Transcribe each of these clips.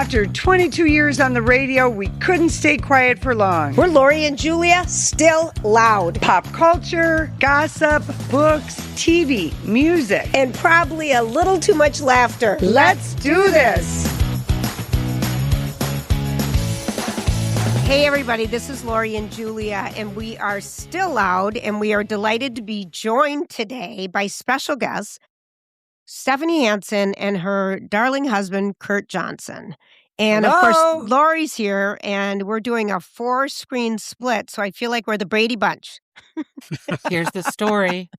After 22 years on the radio, we couldn't stay quiet for long. We're Lori and Julia, still loud. Pop culture, gossip, books, TV, music, and probably a little too much laughter. Let's do this. Hey everybody, this is Lori and Julia, and we are still loud, and we are delighted to be joined today by special guests, Stephanie Hansen and her darling husband, Kurt Johnson. And Hello. Of course, Lori's here, and we're doing a 4-screen split, so I feel like we're the Brady Bunch. Here's the story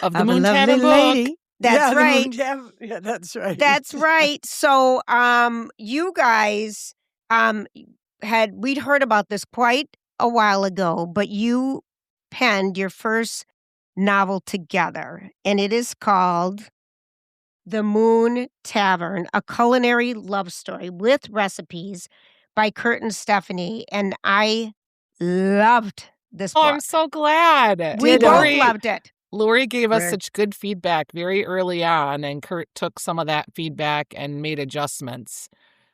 of the I'm a Moon lovely Tavern book. lady. That's right. Yeah, that's right. That's right. So, you guys, we'd heard about this quite a while ago, but you penned your first novel together, and it is called The Moon Tavern, a culinary love story with recipes by Kurt and Stephanie. And I loved this book. Oh, I'm so glad. We both loved it. Lori gave us such good feedback very early on, and Kurt took some of that feedback and made adjustments.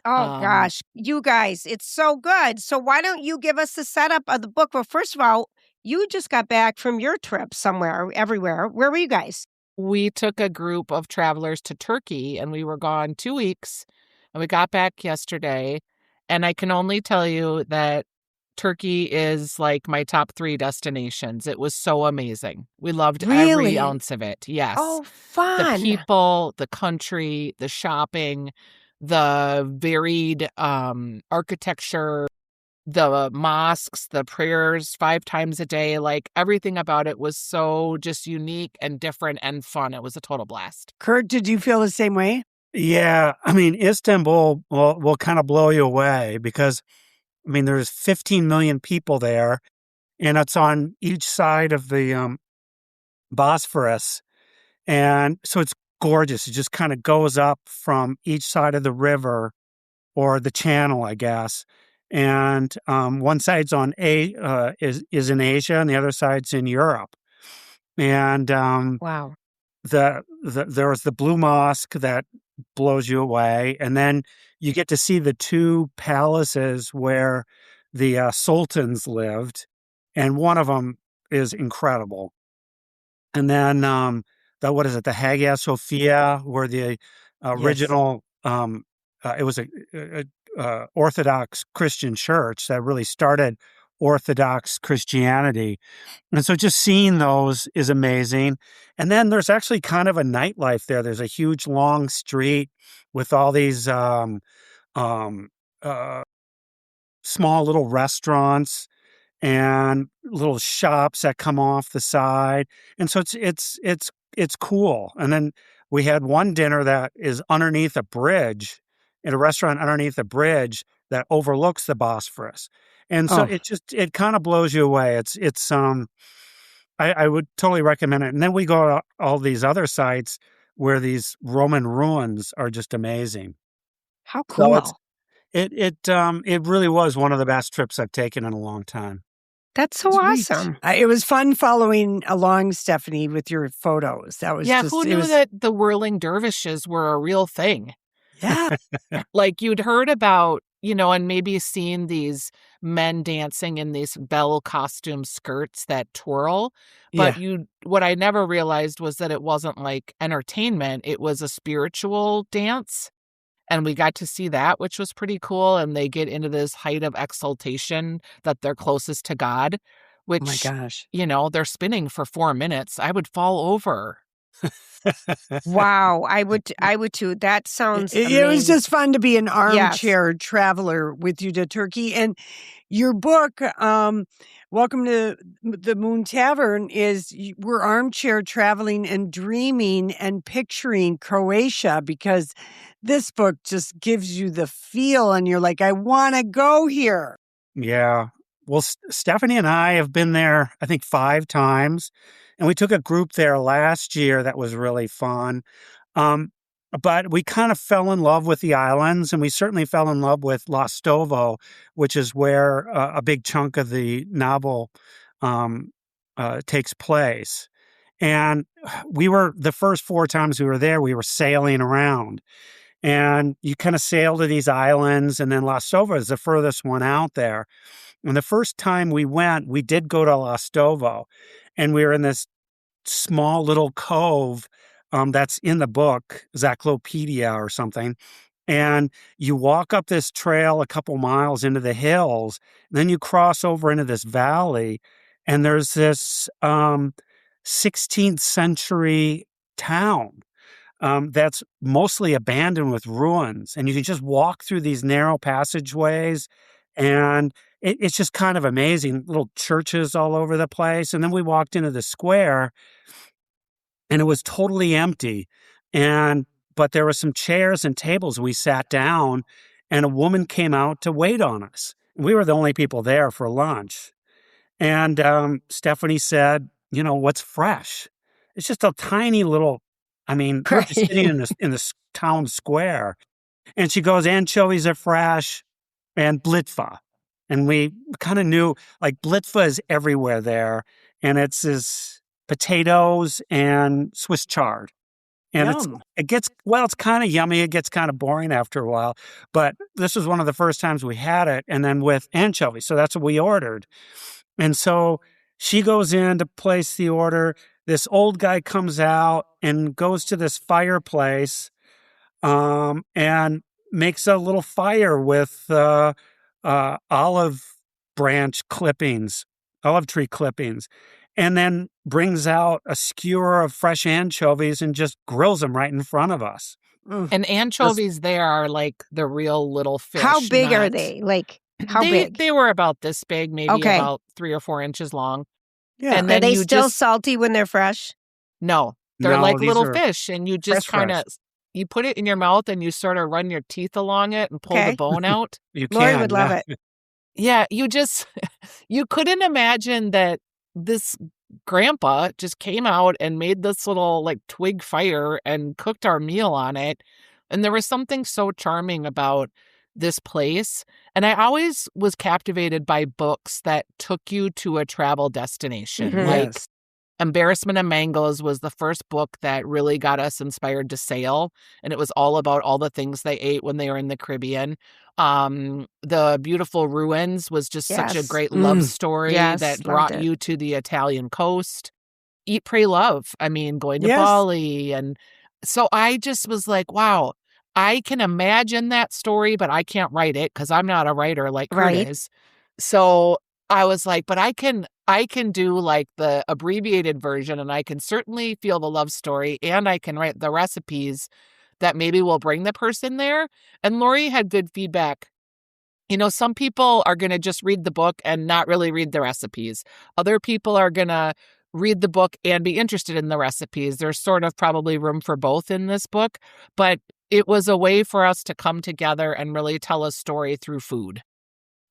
Oh, gosh. You guys, it's so good. So why don't you give us the setup of the book? Well, first of all, you just got back from your trip everywhere. Where were you guys? We took a group of travelers to Turkey, and we were gone 2 weeks, and we got back yesterday. And I can only tell you that Turkey is like my top 3 destinations. It was so amazing. We loved every ounce of it. Yes. Oh, fun. The people, the country, the shopping, the varied architecture, the mosques, the prayers 5 times a day, like everything about it was so just unique and different and fun. It was a total blast. Kurt, did you feel the same way? Yeah, I mean, Istanbul will kind of blow you away because, I mean, there's 15 million people there, and it's on each side of the Bosphorus, and so it's gorgeous. It just kind of goes up from each side of the river or the channel, I guess. And one side's is in Asia, and the other side's in Europe. And wow, there was the Blue Mosque that blows you away, and then you get to see the 2 palaces where the sultans lived, and one of them is incredible. And then the Hagia Sophia, where the original it was a Orthodox Christian church that really started Orthodox Christianity. And so just seeing those is amazing. And then there's actually kind of a nightlife there. There's a huge long street with all these small little restaurants and little shops that come off the side. And so it's cool. And then we had one dinner that is underneath a bridge, in a restaurant underneath a bridge that overlooks the Bosphorus. And so it kind of blows you away. I would totally recommend it. And then we go to all these other sites where these Roman ruins are just amazing. How cool. So it really was one of the best trips I've taken in a long time. That's so awesome. It was fun following along, Stephanie, with your photos. That was who knew that the whirling dervishes were a real thing? Yeah. Like you'd heard about, and maybe seen these men dancing in these bell costume skirts that twirl. But what I never realized was that it wasn't like entertainment. It was a spiritual dance. And we got to see that, which was pretty cool. And they get into this height of exaltation that they're closest to God, which, oh my gosh, they're spinning for 4 minutes. I would fall over. Wow, I would too. That sounds amazing. It was just fun to be an armchair traveler with you to Turkey. And your book, Welcome to the Moon Tavern, we're armchair traveling and dreaming and picturing Croatia, because this book just gives you the feel and you're like, I want to go here. Yeah. Well, Stephanie and I have been there, I think, 5 times. And we took a group there last year that was really fun. But we kind of fell in love with the islands, and we certainly fell in love with Lastovo, which is where a big chunk of the novel takes place. And the first 4 times we were there, we were sailing around. And you kind of sail to these islands, and then Lastovo is the furthest one out there. And the first time we went, we did go to Lastovo, and we were in this small little cove that's in the book, Zaclopedia or something. And you walk up this trail a couple miles into the hills, then you cross over into this valley, and there's this 16th century town that's mostly abandoned with ruins. And you can just walk through these narrow passageways, and it's just kind of amazing. Little churches all over the place. And then we walked into the square, and it was totally empty. But there were some chairs and tables. We sat down, and a woman came out to wait on us. We were the only people there for lunch. And Stephanie said, what's fresh? It's just a tiny little, we're just sitting in this town square. And she goes, anchovies are fresh and blitva. And we kind of knew, like, blitva is everywhere there. And it's this potatoes and Swiss chard. And it's kind of yummy. It gets kind of boring after a while. But this was one of the first times we had it. And then with anchovies. So that's what we ordered. And so she goes in to place the order. This old guy comes out and goes to this fireplace and makes a little fire with olive tree clippings, and then brings out a skewer of fresh anchovies and just grills them right in front of us. And anchovies there are like the real little fish. How big are they? Like, how big? They were about this big, maybe about 3 or 4 inches long. Yeah. And are they still salty when they're fresh? No, they're like little fish, and you just kind of, you put it in your mouth and you sort of run your teeth along it and pull the bone out. Lori would love it. Yeah, you couldn't imagine that this grandpa just came out and made this little like twig fire and cooked our meal on it. And there was something so charming about this place. And I always was captivated by books that took you to a travel destination. Mm-hmm. Like Embarrassment of Mangoes was the first book that really got us inspired to sail. And it was all about all the things they ate when they were in the Caribbean. The Beautiful Ruins was just such a great love story that brought you to the Italian coast. Eat, Pray, Love. Going to Bali. And so I just was like, wow, I can imagine that story, but I can't write it because I'm not a writer like Kurt is. So I was like, but I can do like the abbreviated version, and I can certainly feel the love story, and I can write the recipes that maybe will bring the person there. And Lori had good feedback. Some people are going to just read the book and not really read the recipes. Other people are going to read the book and be interested in the recipes. There's sort of probably room for both in this book, but it was a way for us to come together and really tell a story through food.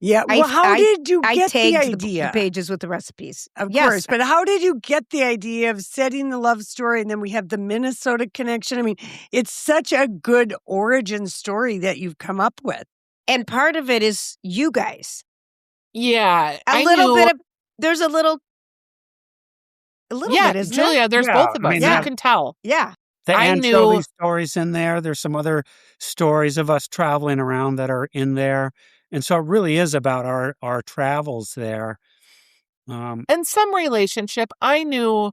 Yeah. Well, how did you get the idea? The pages with the recipes. Of course. But how did you get the idea of setting the love story? And then we have the Minnesota connection. It's such a good origin story that you've come up with. And part of it is you guys. Yeah. There's a little bit, isn't Julia, there's both of us. You can tell. Yeah. The anchovy stories in there. There's some other stories of us traveling around that are in there. And so it really is about our travels there. And some relationship. I knew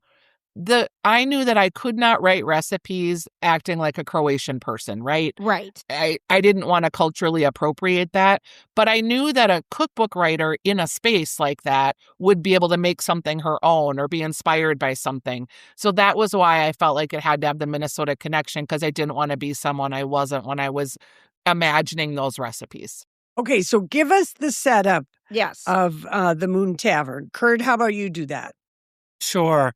that I could not write recipes acting like a Croatian person, right? Right. I didn't want to culturally appropriate that, but I knew that a cookbook writer in a space like that would be able to make something her own or be inspired by something. So that was why I felt like it had to have the Minnesota connection, because I didn't want to be someone I wasn't when I was imagining those recipes. Okay, so give us the setup of the Moon Tavern. Kurt, how about you do that? Sure.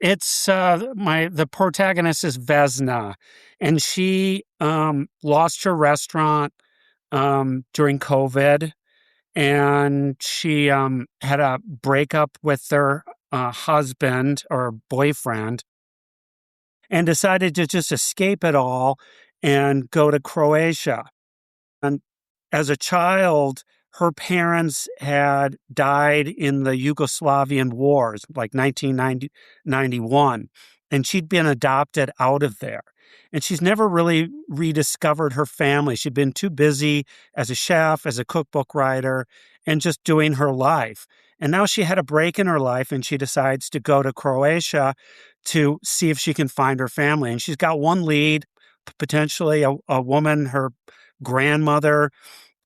It's the protagonist is Vesna, and she lost her restaurant during COVID, and she had a breakup with her husband or boyfriend, and decided to just escape it all and go to Croatia. And as a child, her parents had died in the Yugoslavian wars, like 1991, and she'd been adopted out of there. and she's never really rediscovered her family. She'd been too busy as a chef, as a cookbook writer, and just doing her life. And now she had a break in her life, and she decides to go to Croatia to see if she can find her family. And she's got one lead, potentially a woman, her grandmother,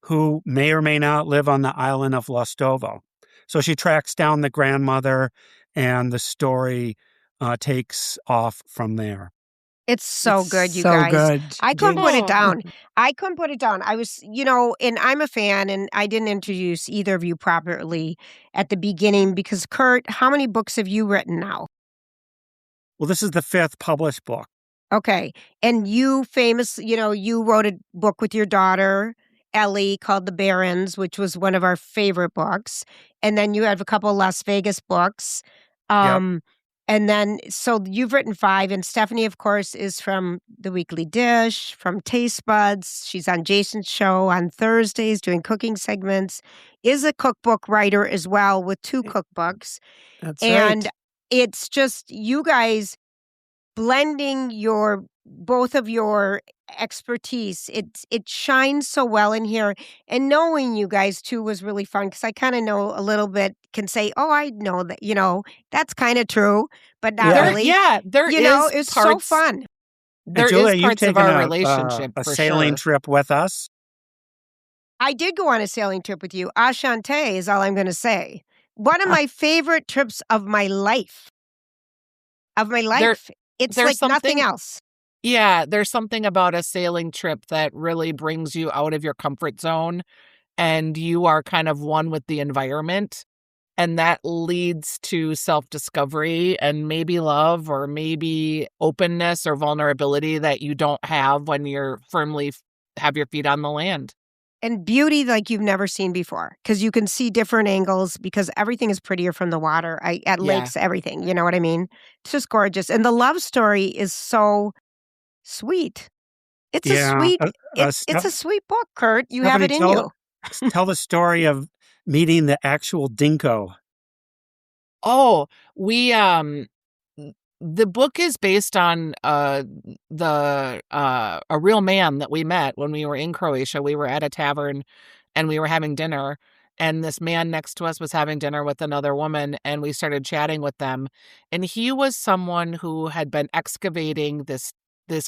who may or may not live on the island of Lastovo. So she tracks down the grandmother, and the story takes off from there. It's so good, you so guys. Good. I couldn't put it Oh. down. I couldn't put it down. I was, and I'm a fan, and I didn't introduce either of you properly at the beginning because, Kurt, how many books have you written now? Well, this is the 5th published book. Okay. And you you wrote a book with your daughter, Ellie, called The Barons, which was one of our favorite books. And then you have a couple of Las Vegas books. And then, so you've written 5. And Stephanie, of course, is from The Weekly Dish, from Taste Buds. She's on Jason's show on Thursdays doing cooking segments, is a cookbook writer as well with 2 cookbooks. That's And right. it's just you guys blending both of your expertise. It shines so well in here. And knowing you guys too was really fun because I kind of know a little bit, can say, oh, I know that, that's kind of true, but not really. There it's so fun. There Julia, is you've parts of taken our relationship a for sailing sure. trip with us. I did go on a sailing trip with you. Ashante is all I'm going to say. One of my favorite trips of my life. It's there's like nothing something- else. Yeah, there's something about a sailing trip that really brings you out of your comfort zone, and you are kind of one with the environment, and that leads to self-discovery and maybe love or maybe openness or vulnerability that you don't have when you're firmly have your feet on the land. And beauty like you've never seen before because you can see different angles because everything is prettier from the water. At lakes, everything, you know what I mean? It's just gorgeous. And the love story is so sweet. It's a sweet book, Kurt. You have it in you. Tell the story of meeting the actual dinko. Oh, we the book is based on a real man that we met when we were in Croatia. We were at a tavern and we were having dinner, and this man next to us was having dinner with another woman, and we started chatting with them. And he was someone who had been excavating this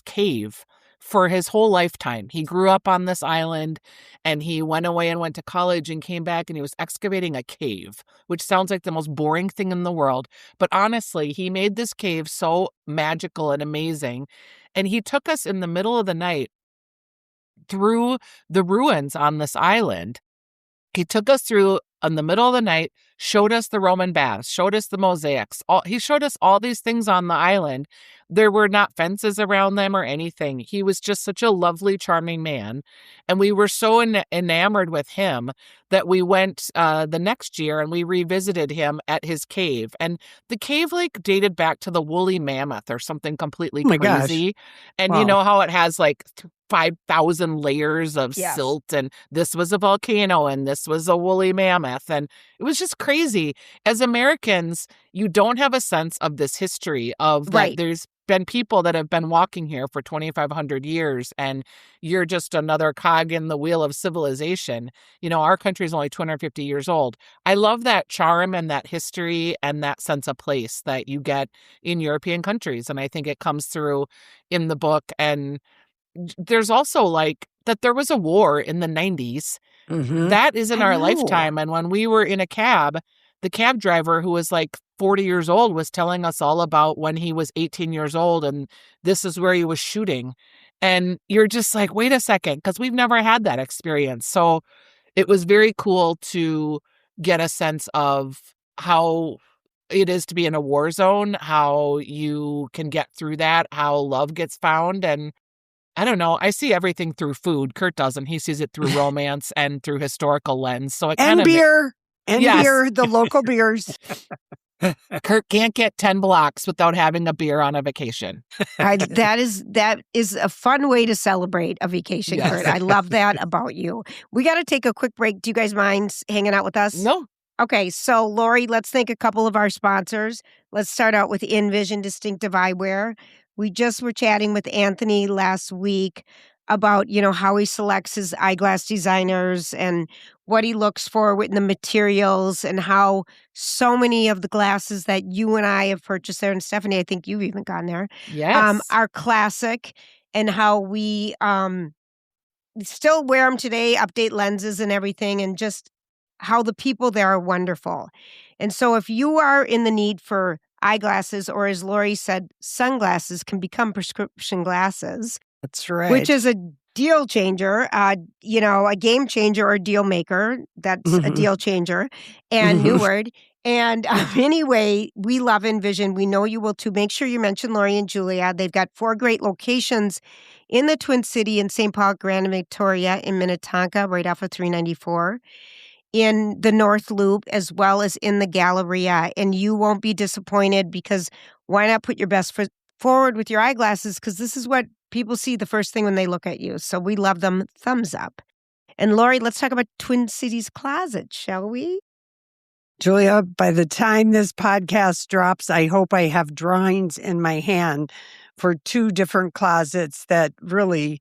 cave for his whole lifetime. He grew up on this island and he went away and went to college and came back and he was excavating a cave, which sounds like the most boring thing in the world. But honestly, he made this cave so magical and amazing. And he took us in the middle of the night through the ruins on this island. He took us through in the middle of the night, showed us the Roman baths, showed us the mosaics. He showed us all these things on the island. There were not fences around them or anything. He was just such a lovely, charming man. And we were so enamored with him that we went the next year and we revisited him at his cave. And the cave dated back to the woolly mammoth or something completely crazy. Gosh. And Wow. you know how it has 5,000 layers of silt, and this was a volcano and this was a woolly mammoth. And it was just crazy. As Americans, you don't have a sense of this history of that there's been people that have been walking here for 2,500 years and you're just another cog in the wheel of civilization. Our country is only 250 years old. I love that charm and that history and that sense of place that you get in European countries. And I think it comes through in the book. And there's also that there was a war in the 90s. Mm-hmm. That is in our lifetime. And when we were in a cab, the cab driver, who was 40 years old, was telling us all about when he was 18 years old and this is where he was shooting. And you're just wait a second, because we've never had that experience. So it was very cool to get a sense of how it is to be in a war zone, how you can get through that, how love gets found. And I don't know. I see everything through food. Kurt doesn't. He sees it through romance and through historical lens. So it And beer. Beer, the local beers. Kurt can't get 10 blocks without having a beer on a vacation. That is a fun way to celebrate a vacation, Yes. Kurt. I love that about you. We got to take a quick break. Do you guys mind hanging out with us? No. Okay, so Lori, let's thank a couple of our sponsors. Let's start out with InVision Distinctive Eyewear. We just were chatting with Anthony last week about, how he selects his eyeglass designers and what he looks for in the materials and how so many of the glasses that you and I have purchased there, and Stephanie, I think you've even gone there, Yes. are classic, and how we still wear them today, update lenses and everything, and just how the people there are wonderful. And so if you are in the need for eyeglasses, or as Lori said, sunglasses can become prescription glasses. That's right. Which is a deal changer, a game changer or deal maker. That's a deal changer. And new word. And anyway, we love Envision. We know you will too. Make sure you mention Lori and Julia. They've got 4 great locations in the Twin City, in St. Paul, Grand and Victoria, in Minnetonka, right off of 394. In the North Loop, as well as in the Galleria. And you won't be disappointed, because why not put your best foot forward with your eyeglasses? Because this is what people see the first thing when they look at you. So we love them. Thumbs up. And Lori, let's talk about Twin Cities Closet, shall we? Julia, by the time this podcast drops, I hope I have drawings in my hand for 2 different closets that really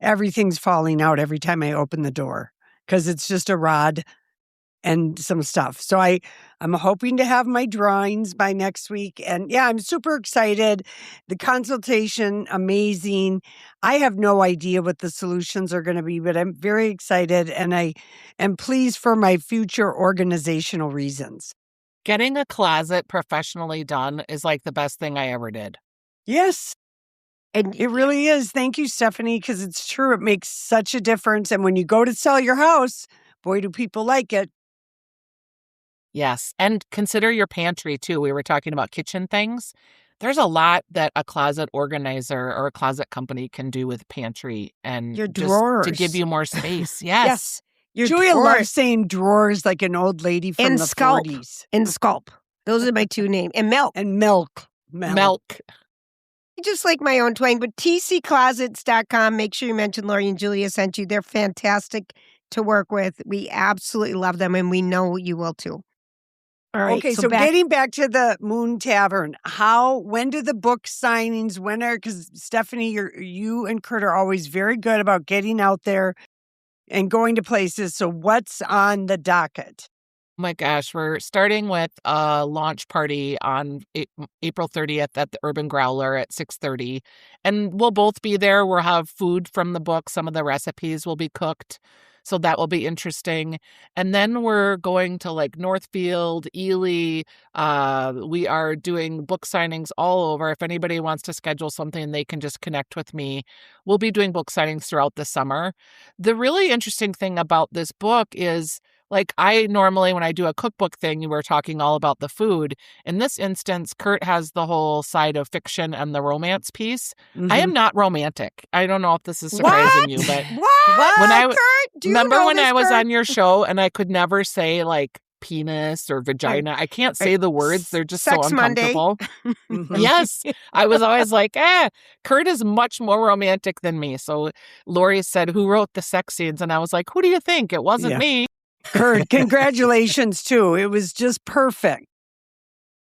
everything's falling out every time I open the door, because it's just a rod and some stuff. So I'm hoping to have my drawings by next week. And yeah, I'm super excited. The consultation, amazing. I have no idea what the solutions are going to be, but I'm very excited, and I am pleased for my future organizational reasons. Getting a closet professionally done is like the best thing I ever did. Yes. And it really is. Thank you, Stephanie, because it's true. It makes such a difference. And when you go to sell your house, boy, do people like it. Yes. And consider your pantry, too. We were talking about kitchen things. There's a lot that a closet organizer or a closet company can do with pantry and your drawers to give you more space. Yes. Your Julia drawers. loves saying drawers like an old lady from the 40s. And Sculpt. Those are my 2 names. And Milk. And Milk. Just like my own twang. But tcclosets.com. Make sure you mention Lori and Julia sent you. They're fantastic to work with. We absolutely love them, and we know you will too. All right. Okay, so getting back to the Moon Tavern, when do the book signings, because Stephanie, you and Kurt are always very good about getting out there and going to places. So what's on the docket? Oh my gosh, we're starting with a launch party on April 30th at the Urban Growler at 6:30. And we'll both be there. We'll have food from the book. Some of the recipes will be cooked. So that will be interesting. And then we're going to like Northfield, Ely. We are doing book signings all over. If anybody wants to schedule something, they can just connect with me. We'll be doing book signings throughout the summer. The really interesting thing about this book is, like, I normally, when I do a cookbook thing, we're talking all about the food. In this instance, Kurt has the whole side of fiction and the romance piece. I am not romantic. I don't know if this is surprising you, but Kurt? Remember when I was on your show and I could never say like penis or vagina? I can't say the words. They're just Sex so uncomfortable. Yes. I was always like, Kurt is much more romantic than me. So Lori said, who wrote the sex scenes? And I was like, who do you think? It wasn't me. Kurt, congratulations too. It was just perfect.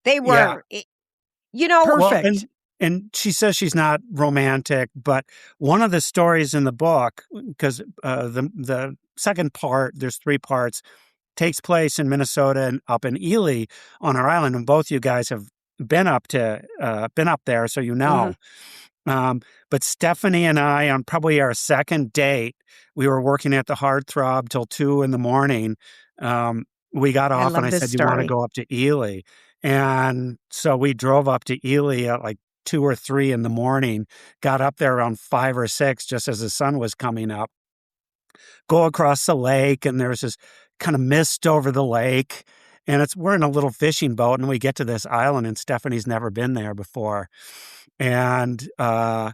They were. Yeah. Perfect. Well, and she says she's not romantic, but one of the stories in the book, because the second part, there's 3 parts, takes place in Minnesota and up in Ely on our island, and both you guys have been up there, so you know. But Stephanie and I, on probably our second date, we were working at the Heartthrob till 2 a.m. We got off and I said, "You want to go up to Ely?" And so we drove up to Ely at like 2 or 3 a.m, got up there around 5 or 6, just as the sun was coming up, go across the lake, and there's this kind of mist over the lake. And we're in a little fishing boat, and we get to this island, and Stephanie's never been there before. And I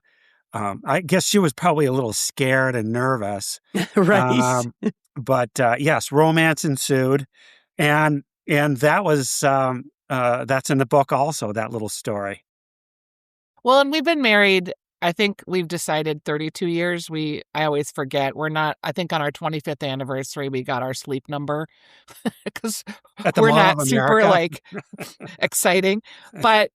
guess she was probably a little scared and nervous. Right. But yes, romance ensued. And that was, that's in the book also, that little story. Well, and we've been married, I think we've decided 32 years. I always forget. I think on our 25th anniversary, we got our sleep number because we're not super like exciting. But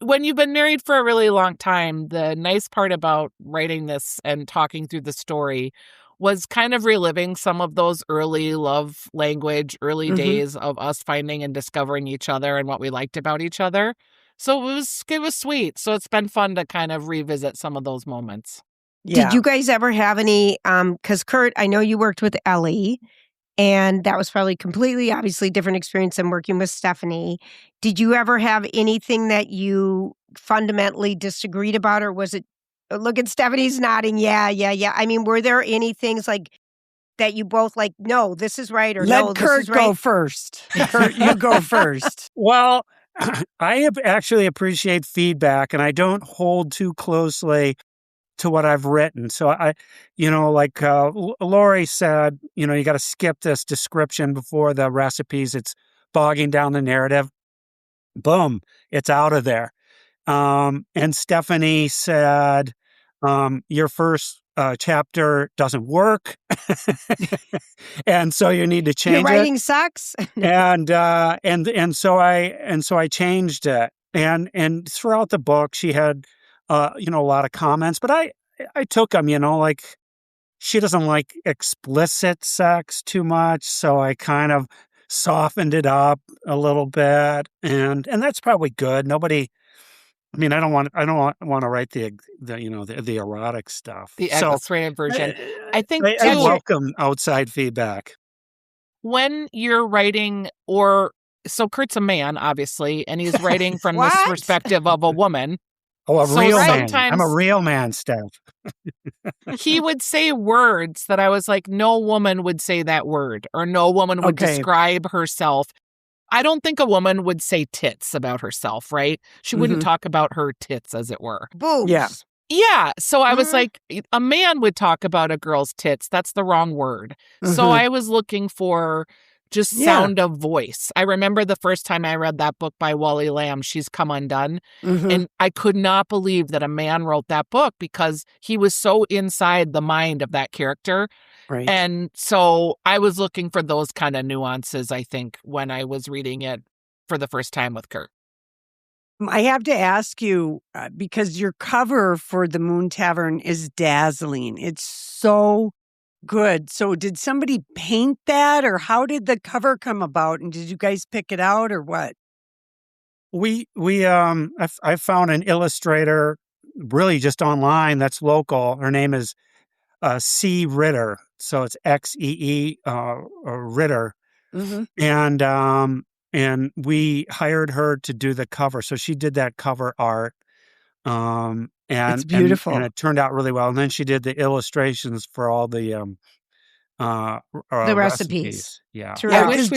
when you've been married for a really long time, the nice part about writing this and talking through the story was kind of reliving some of those early love language, early days of us finding and discovering each other and what we liked about each other. So it was sweet. So it's been fun to kind of revisit some of those moments. Yeah. Did you guys ever have any, because Kurt, I know you worked with Ellie, and that was probably completely, obviously, different experience than working with Stephanie. Did you ever have anything that you fundamentally disagreed about, or was it, look at Stephanie's nodding, yeah. I mean, were there any things like that you both like, no, this is right, or Let no, Kurt this is right? go first. Kurt, you go first. Well, I actually appreciate feedback, and I don't hold too closely to what I've written. So like Lori said, you got to skip this description before the recipes. It's bogging down the narrative. Boom, it's out of there. And Stephanie said, your first chapter doesn't work. And so you need to change Your writing sucks. and so I changed it. And throughout the book, she had, a lot of comments, but I took them, like she doesn't like explicit sex too much. So I kind of softened it up a little bit, and that's probably good. Nobody, I mean, I don't want to write the erotic stuff. The X-rated version. I think I welcome outside feedback. When you're writing, so Kurt's a man, obviously, and he's writing from this perspective of a woman. Oh, real man. I'm a real man, Steph. He would say words that I was like, no woman would say that word, or no woman would describe herself. I don't think a woman would say tits about herself, right? She wouldn't talk about her tits, as it were. Boobs. Yeah. So I was like, a man would talk about a girl's tits. That's the wrong word. So I was looking for just sound of voice. I remember the first time I read that book by Wally Lamb, She's Come Undone. And I could not believe that a man wrote that book because he was so inside the mind of that character. Right. And so I was looking for those kind of nuances, I think, when I was reading it for the first time with Kurt. I have to ask you, because your cover for the Moon Tavern is dazzling. It's so good. So did somebody paint that, or how did the cover come about? And did you guys pick it out, or what? I found an illustrator really just online that's local. Her name is C. Ritter. So it's XEE Ritter. And we hired her to do the cover. So she did that cover art. And it's beautiful. And it turned out really well. And then she did the illustrations for all the recipes. Yeah. Because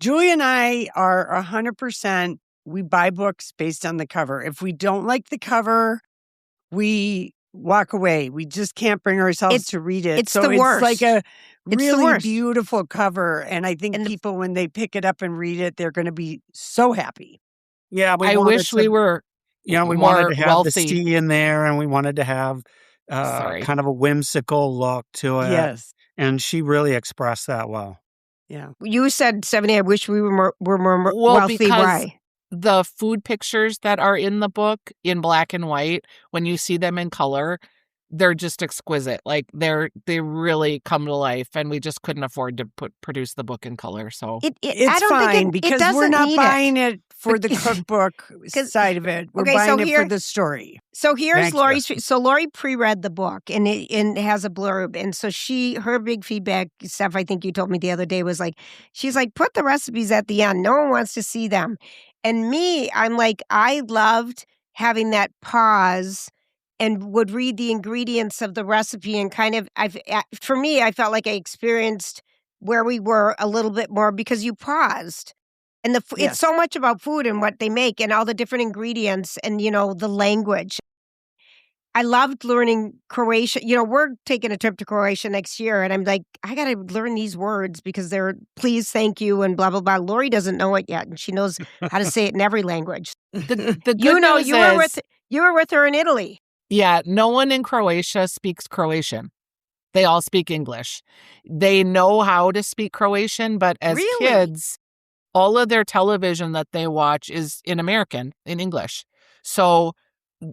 Julia and I are 100%, we buy books based on the cover. If we don't like the cover, we walk away. We just can't bring ourselves to read it. It's the worst. It's like a really beautiful cover. And I think people, when they pick it up and read it, they're going to be so happy. Yeah. I wish we were we wanted to have wealthy. The sea in there, and we wanted to have kind of a whimsical look to it. Yes. And she really expressed that well. Yeah. You said, Stephanie, I wish we were more wealthy. Why? The food pictures that are in the book in black and white, when you see them in color, they're just exquisite. Like they really come to life, and we just couldn't afford to produce the book in color. So it's fine because we're not buying it for the cookbook side of it. We're buying it for the story. So here's Lori's. So Lori pre-read the book, and it has a blurb, and so her big feedback, Steph, I think you told me the other day, was like, she's like, put the recipes at the end. No one wants to see them. And me, I'm like, I loved having that pause and would read the ingredients of the recipe, and kind of, for me, I felt like I experienced where we were a little bit more because you paused. And it's so much about food and what they make and all the different ingredients and, the language. I loved learning Croatian. We're taking a trip to Croatia next year, and I'm like, I got to learn these words because they're please, thank you, and blah, blah, blah. Lori doesn't know it yet, and she knows how to say it in every language. The good news is, you were with her in Italy. Yeah, no one in Croatia speaks Croatian. They all speak English. They know how to speak Croatian, but as kids, all of their television that they watch is in English. So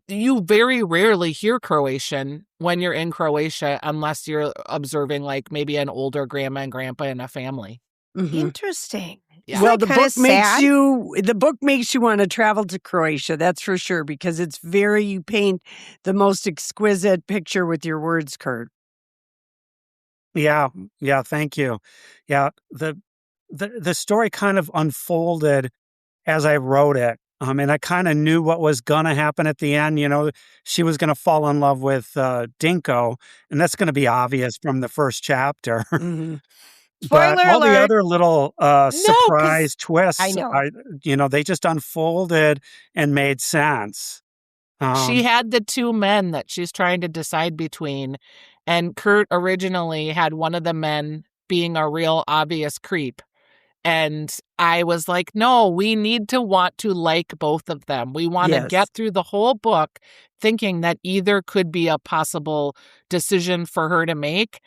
you very rarely hear Croatian when you're in Croatia unless you're observing like maybe an older grandma and grandpa in a family. Mm-hmm. Interesting. Yeah. Well, the book makes you want to travel to Croatia, that's for sure, because you paint the most exquisite picture with your words, Kurt. Yeah, thank you. Yeah, the story kind of unfolded as I wrote it. And I kind of knew what was going to happen at the end. She was going to fall in love with Dinko, and that's going to be obvious from the first chapter. Mm-hmm. But Spoiler all the alert. other little surprise twists, I know. They just unfolded and made sense. She had the two men that she's trying to decide between, and Kurt originally had one of the men being a real obvious creep. And I was like, no, we need to want to like both of them. We want to get through the whole book thinking that either could be a possible decision for her to make.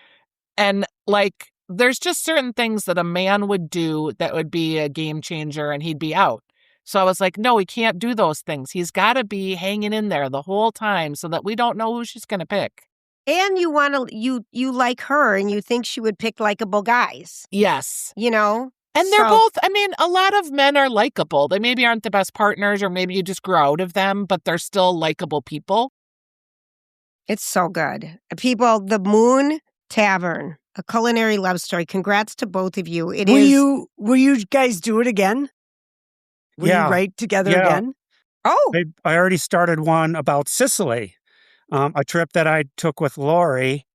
And like, there's just certain things that a man would do that would be a game changer and he'd be out. So I was like, no, he can't do those things. He's got to be hanging in there the whole time so that we don't know who she's going to pick. And you want to, you like her and you think she would pick likable guys. Yes. And they're both, a lot of men are likable. They maybe aren't the best partners, or maybe you just grow out of them, but they're still likable people. It's so good. People, the Moon Tavern, a culinary love story. Congrats to both of you. Will you guys do it again? Will you write together again? Oh. I already started one about Sicily, a trip that I took with Lori.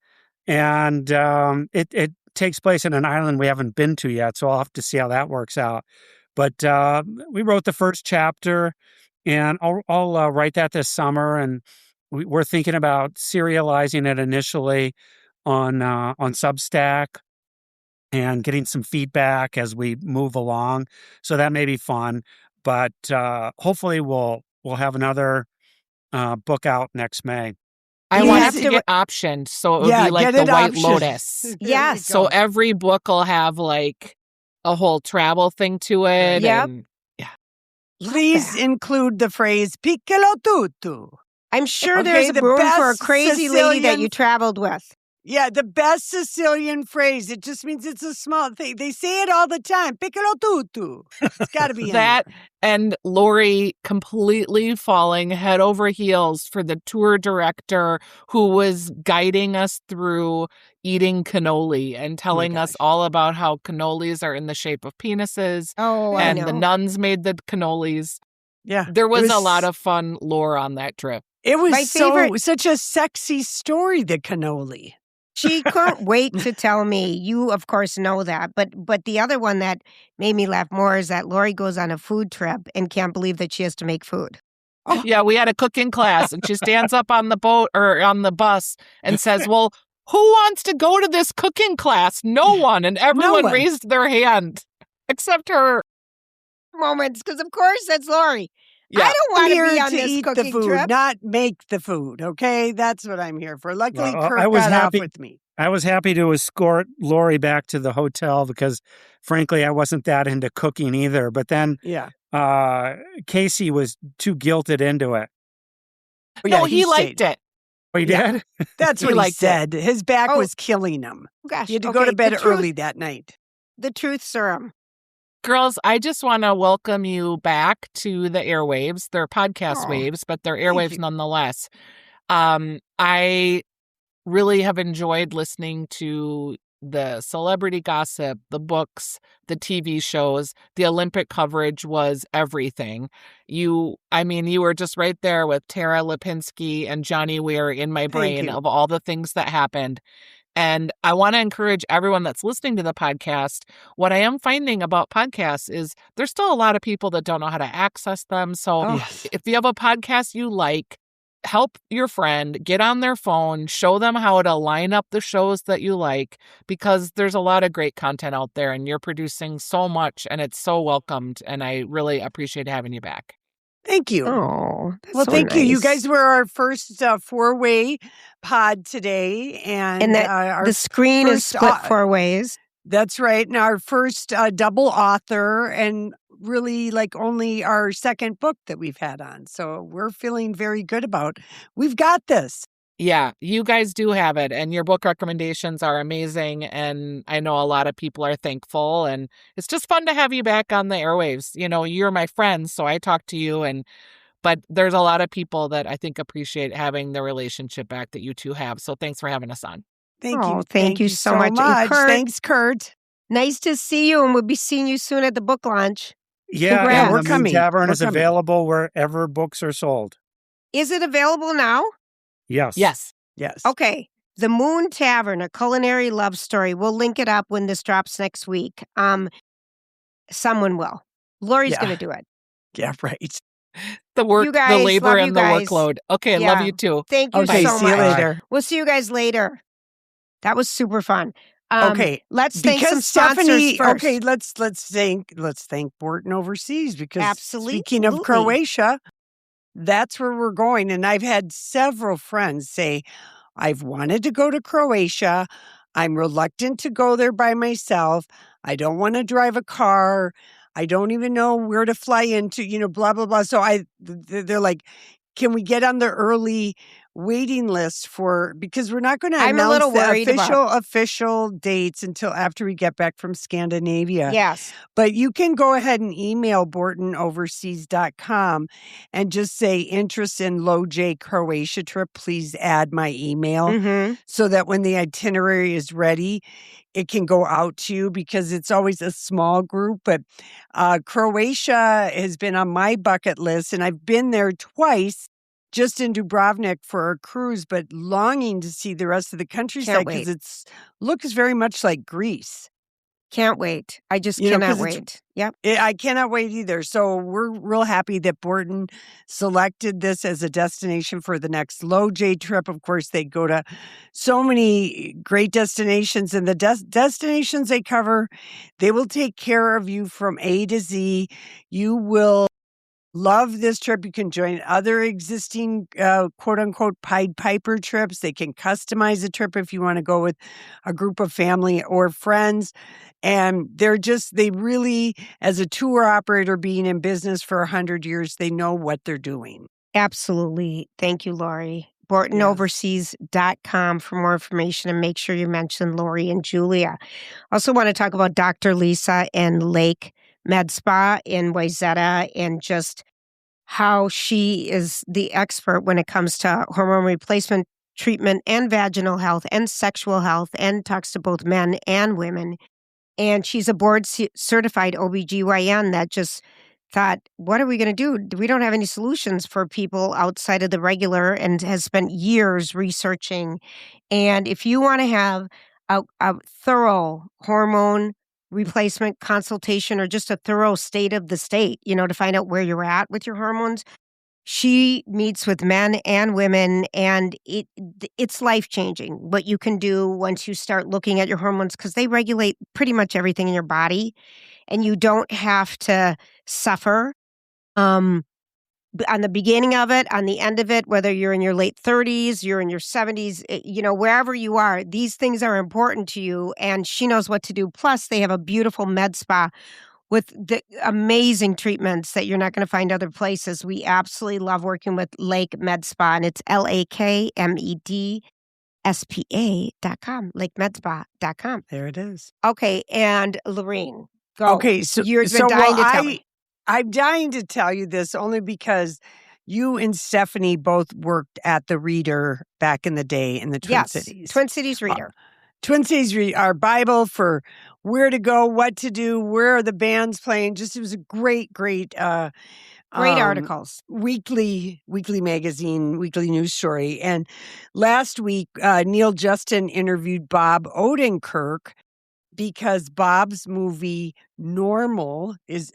And it takes place in an island we haven't been to yet, so I'll have to see how that works out. But we wrote the first chapter, and I'll write that this summer. And we're thinking about serializing it initially on Substack and getting some feedback as we move along. So that may be fun. But hopefully we'll have another book out next May. I want it to get optioned, so it would be like the White Lotus. Yes. So every book will have like a whole travel thing to it. Yep. Please include the phrase piccolo tutto. I'm sure there's room for a crazy lady that you traveled with. Yeah, the best Sicilian phrase. It just means it's a small thing. They say it all the time. Piccolo tutto. It's got to be that. And Lori completely falling head over heels for the tour director who was guiding us through eating cannoli and telling us all about how cannolis are in the shape of penises. Oh, I know. And the nuns made the cannolis. Yeah. There was a lot of fun lore on that trip. It was such a sexy story, the cannoli. She couldn't wait to tell me. You, of course, know that. But the other one that made me laugh more is that Lori goes on a food trip and can't believe that she has to make food. Oh. Yeah, we had a cooking class, and she stands up on the boat or on the bus and says, well, who wants to go to this cooking class? No one. And everyone raised their hand except her. Moments, because of course that's Lori. Yeah. I don't want to be on this eat cooking the food, trip. not make the food, okay? That's what I'm here for. Luckily, Kurt got off with me. I was happy to escort Lori back to the hotel because, frankly, I wasn't that into cooking either. But then Casey was too guilted into it. No, he liked it. Oh, he did? That's what he said. His back was killing him. Gosh, he had to go to bed early that night. The truth serum. Girls, I just want to welcome you back to the airwaves. They're podcast waves, but they're airwaves nonetheless. I really have enjoyed listening to the celebrity gossip, the books, the TV shows. The Olympic coverage was everything. You were just right there with Tara Lipinski and Johnny Weir in my brain of all the things that happened. And I want to encourage everyone that's listening to the podcast. What I am finding about podcasts is there's still a lot of people that don't know how to access them. So if you have a podcast you like, help your friend get on their phone, show them how to line up the shows that you like, because there's a lot of great content out there and you're producing so much and it's so welcomed. And I really appreciate having you back. Thank you. Oh, thank you. You guys were our first four-way pod today, and that the screen is split 4 ways. That's right. And our first double author, and really like only our second book that we've had on. So we're feeling very good about, we've got this. Yeah, you guys do have it, and your book recommendations are amazing, and I know a lot of people are thankful, and it's just fun to have you back on the airwaves. You know, you're my friend, so I talk to you, but there's a lot of people that I think appreciate having the relationship back that you two have, so thanks for having us on. Thank you. Thank you so much. Kurt, thanks, Kurt. Nice to see you, and we'll be seeing you soon at the book launch. Yeah, Congrats. and the Moon Tavern is available wherever books are sold. Is it available now? Yes. Yes. Okay. The Moon Tavern, a culinary love story. We'll link it up when this drops next week. Someone will. Lori's going to do it. Yeah, right. The work, you guys, the labor, and the guys. workload. Okay, love you too. Thank you so much. See you later. We'll see you guys later. That was super fun. Okay, let's thank some sponsors first. Okay, let's thank Borton Overseas, because Absolutely. Speaking of Croatia, that's where we're going. And I've had several friends say, I've wanted to go to Croatia. I'm reluctant to go there by myself. I don't want to drive a car. I don't even know where to fly into, blah, blah, blah. So they're like, can we get on the early waiting list because we're not going to announce the official dates until after we get back from Scandinavia. Yes. But you can go ahead and email BortonOverseas.com and just say interest in Low J Croatia trip. Please add my email so that when the itinerary is ready, it can go out to you, because it's always a small group. But Croatia has been on my bucket list, and I've been there twice, just in Dubrovnik for a cruise, but longing to see the rest of the countryside, because it looks very much like Greece. Can't wait. I just cannot wait. Yep. I cannot wait either. So we're real happy that Borton selected this as a destination for the next Low J trip. Of course, they go to so many great destinations, and the destinations they cover, they will take care of you from A to Z. You will love this trip. You can join other existing quote unquote Pied Piper trips. They can customize a trip if you want to go with a group of family or friends. And they really, as a tour operator being in business for 100 years, they know what they're doing. Absolutely. Thank you, Lori. BortonOverseas.com for more information, and make sure you mention Lori and Julia. Also want to talk about Dr. Lisa and Lake Med Spa in Wayzata, and just how she is the expert when it comes to hormone replacement treatment and vaginal health and sexual health, and talks to both men and women. And she's a board certified OBGYN that just thought, what are we going to do? We don't have any solutions for people outside of the regular, and has spent years researching. And if you want to have a thorough hormone replacement consultation, or just a thorough state of the state, to find out where you're at with your hormones, she meets with men and women, and it's life-changing what you can do once you start looking at your hormones, because they regulate pretty much everything in your body, and you don't have to suffer on the beginning of it, on the end of it, whether you're in your late 30s, you're in your 70s, wherever you are, these things are important to you, and she knows what to do. Plus, they have a beautiful med spa with the amazing treatments that you're not going to find other places. We absolutely love working with Lake Med Spa, and it's LakeMedspa.com, LakeMedspa.com. There it is. Okay, and Lorene, go. Okay, so you're dying to tell me. I'm dying to tell you this only because you and Stephanie both worked at the Reader back in the day in the Twin Cities. Twin Cities Reader. Twin Cities Reader, our Bible for where to go, what to do, where are the bands playing. It was a great articles. Weekly magazine, weekly news story. And last week, Neil Justin interviewed Bob Odenkirk, because Bob's movie it's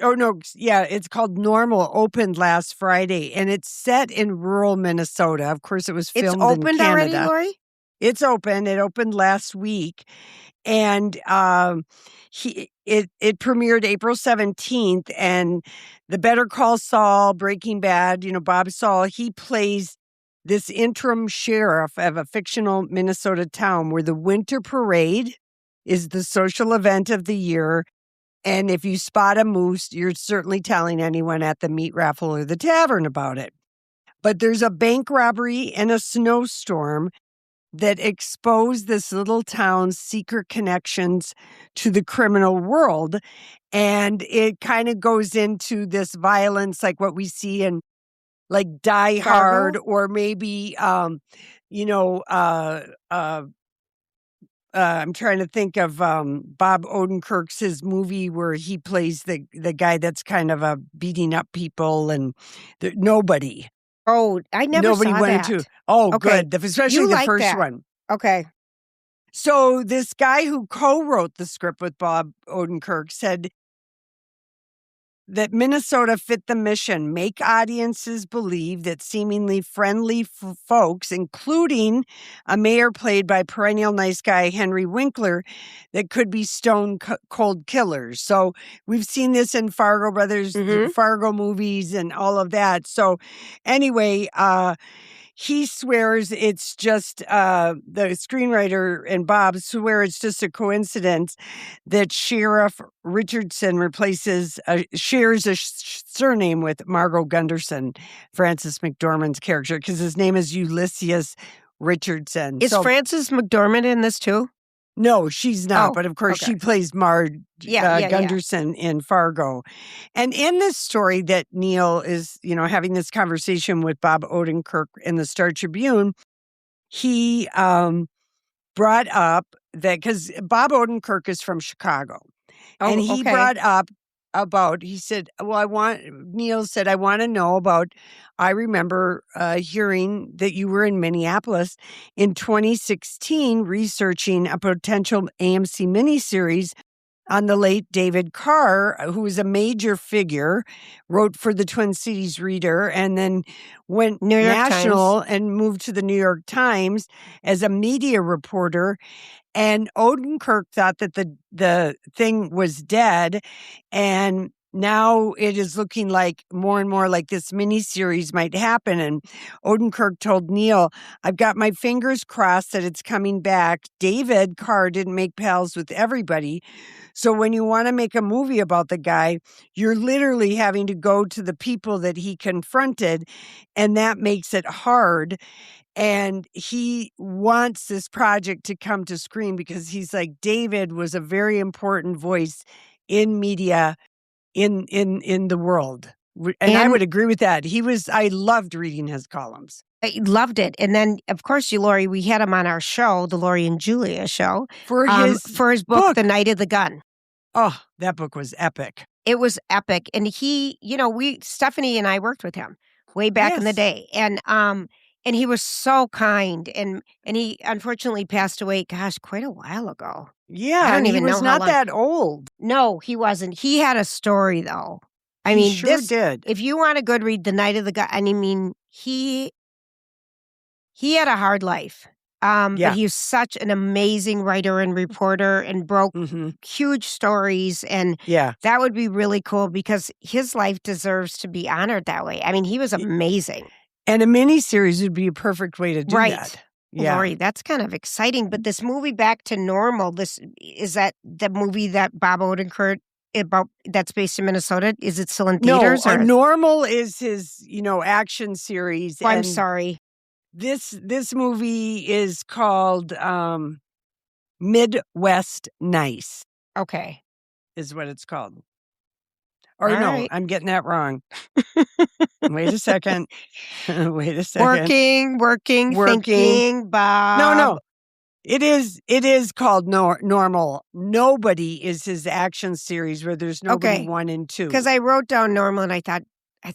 called Normal, opened last Friday, and it's set in rural Minnesota. Of course, it was filmed in Canada. It's opened already, Lori? It's open. It opened last week, and it premiered April 17th. And the Better Call Saul, Breaking Bad, Bob Saul, he plays this interim sheriff of a fictional Minnesota town where the winter parade is the social event of the year. And if you spot a moose, you're certainly telling anyone at the meat raffle or the tavern about it. But there's a bank robbery and a snowstorm that expose this little town's secret connections to the criminal world. And it kind of goes into this violence, like what we see in like Die Hard, or maybe, I'm trying to think of Bob Odenkirk's his movie where he plays the guy that's kind of beating up people and nobody. Oh, I never Nobody saw wanted that. to. Oh, okay. Good. Especially the first that. one. Okay. So this guy who co-wrote the script with Bob Odenkirk said that Minnesota fit the mission, make audiences believe that seemingly friendly folks, including a mayor played by perennial nice guy Henry Winkler, that could be stone cold killers. So we've seen this in Fargo Brothers, Fargo movies and all of that. So anyway, he swears it's just the screenwriter and Bob swear it's just a coincidence that Sheriff Richardson shares a surname with Margot Gunderson, Frances McDormand's character, because his name is Ulysses Richardson. Is Frances McDormand in this too? No, she's not. But of course, she plays Marge Gunderson in Fargo. And in this story that Neil is, having this conversation with Bob Odenkirk in the Star Tribune, he brought up that because Bob Odenkirk is from Chicago. And he brought up he said, Neil said, I want to know about, I remember hearing that you were in Minneapolis in 2016 researching a potential AMC miniseries on the late David Carr, who was a major figure, wrote for the Twin Cities Reader, and then went national and moved to the New York Times as a media reporter. And Odenkirk thought that the thing was dead, and now it is looking like more and more like this miniseries might happen. And Odenkirk told Neil, I've got my fingers crossed that it's coming back. David Carr didn't make pals with everybody. So when you want to make a movie about the guy, you're literally having to go to the people that he confronted, and that makes it hard. And he wants this project to come to screen because he's like, David was a very important voice in media in the world. And I would agree with that. I loved reading his columns. I loved it. And then, of course, Lori, we had him on our show, the Lori and Julia show, for his book, The Night of the Gun. Oh, that book was epic. It was epic. And he, Stephanie and I worked with him way back in the day. And he was so kind, and he unfortunately passed away, quite a while ago. Yeah, I don't even know. He was not that old. No, he wasn't. He had a story, though. He sure did. If you want a good read, The Night of the Gun, he had a hard life. But he was such an amazing writer and reporter and broke huge stories. And that would be really cool because his life deserves to be honored that way. He was amazing. And a miniseries would be a perfect way to do that. Yeah. Lori, that's kind of exciting. But this movie, Back to Normal, is that the movie that Bob Odenkirk that's based in Minnesota? Is it still in theaters? No, Normal is his, action series. Oh, I'm sorry. This movie is called Midwest Nice. Okay. Is what it's called. Or all no, right. I'm getting that wrong. Wait a second. Working, thinking, Bob. No. It is called Normal. Nobody is his action series where there's nobody 1 and 2. Because I wrote down Normal and I thought,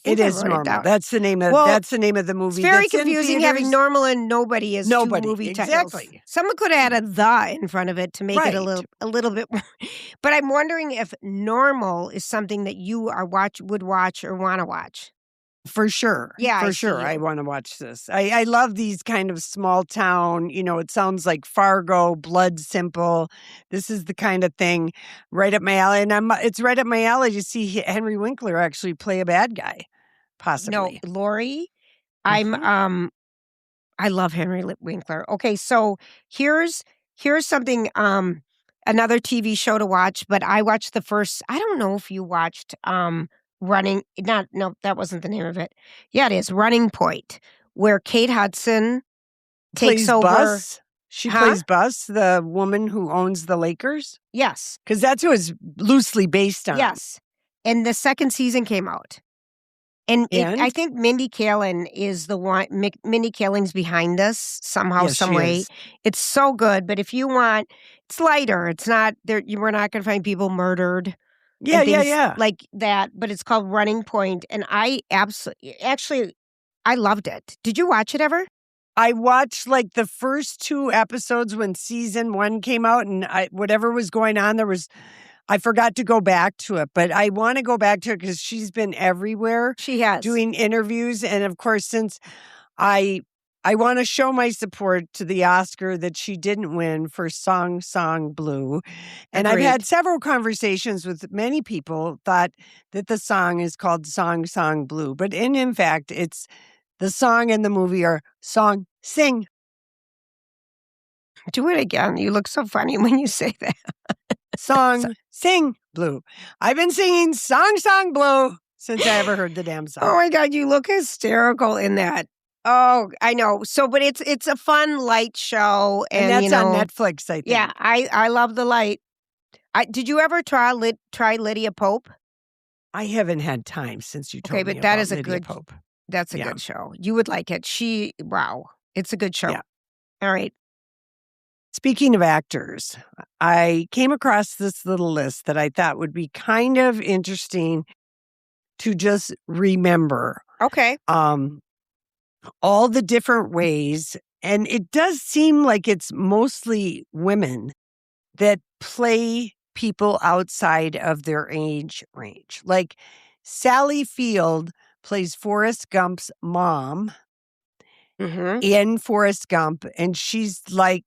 it is Normal. That's the name of the movie. It's very confusing having Normal and Nobody as two movie titles. Exactly. Someone could have added the in front of it to make it a little bit more. But I'm wondering if Normal is something that you would watch or want to watch. For sure. Yeah, for sure. I want to watch this. I love these kind of small town, it sounds like Fargo, Blood Simple. This is the kind of thing right up my alley. And it's right up my alley to see Henry Winkler actually play a bad guy, possibly. No, Lori, I love Henry Winkler. Okay, so here's something another TV show to watch, but I watched the first, I don't know if you watched Running, no, that wasn't the name of it. Yeah, it is Running Point, where Kate Hudson takes Plays over. Bus? She plays Bus, the woman who owns the Lakers? Yes. Because that's who it's loosely based on. Yes. And the second season came out. And I think Mindy Kaling is the one. Mindy Kaling's behind this somehow, some way. It's so good. But if you want, it's lighter. It's not there. We're not going to find people murdered. Yeah. Like that. But it's called Running Point, and I actually I loved it. Did you watch it ever? I watched like the first 2 episodes when season 1 came out, and whatever was going on, I forgot to go back to it, but I want to go back to it because she's been everywhere. She has. Doing interviews. And of course, since I want to show my support to the Oscar that she didn't win for Song Song Blue. And I've had several conversations with many people thought that the song is called Song Song Blue. But in fact, it's the song and the movie are Song Sing. Do it again. You look so funny when you say that. Song Sing Blue. I've been singing Song Song Blue since I ever heard the damn song. Oh my God, you look hysterical in that. Oh, I know. So, but it's a fun, light show. And that's on Netflix, I think. Yeah, I love the light. Did you ever try Lydia Pope? I haven't had time since you told me but that about is a Lydia good Pope. That's a good show. You would like it. Wow. It's a good show. Yeah. All right. Speaking of actors, I came across this little list that I thought would be kind of interesting to just remember. Okay. All the different ways, and it does seem like it's mostly women that play people outside of their age range. Like Sally Field plays Forrest Gump's mom in Forrest Gump, and she's like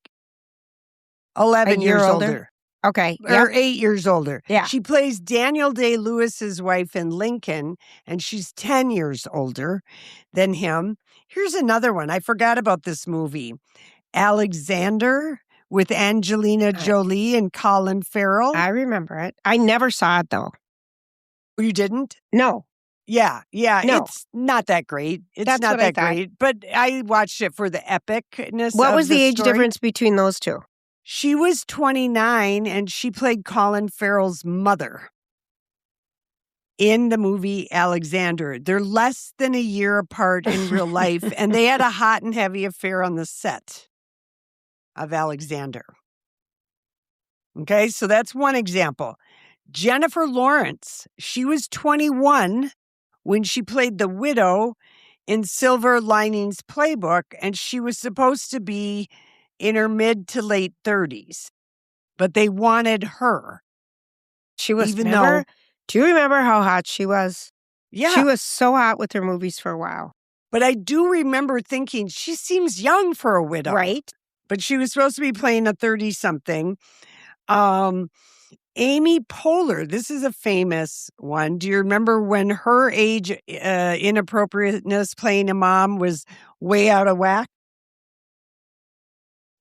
11 years older. Okay. Or 8 years older. Yeah. She plays Daniel Day-Lewis's wife in Lincoln, and she's 10 years older than him. Here's another one. I forgot about this movie. Alexander with Angelina Jolie and Colin Farrell. I remember it. I never saw it, though. You didn't? No. Yeah. No. It's not that great. That's not what I that thought. great. But I watched it for the epicness. What of was the age story. difference between those two? She was 29 and she played Colin Farrell's mother in the movie Alexander. They're less than a year apart in real life, and they had a hot and heavy affair on the set of Alexander. Okay, so that's one example. Jennifer Lawrence, she was 21 when she played the widow in Silver Linings Playbook, and she was supposed to be in her mid to late 30s, but they wanted her. She was, do you remember how hot she was? Yeah. She was so hot with her movies for a while. But I do remember thinking, she seems young for a widow. Right. But she was supposed to be playing a 30-something. Amy Poehler, this is a famous one. Do you remember when her age inappropriateness playing a mom was way out of whack?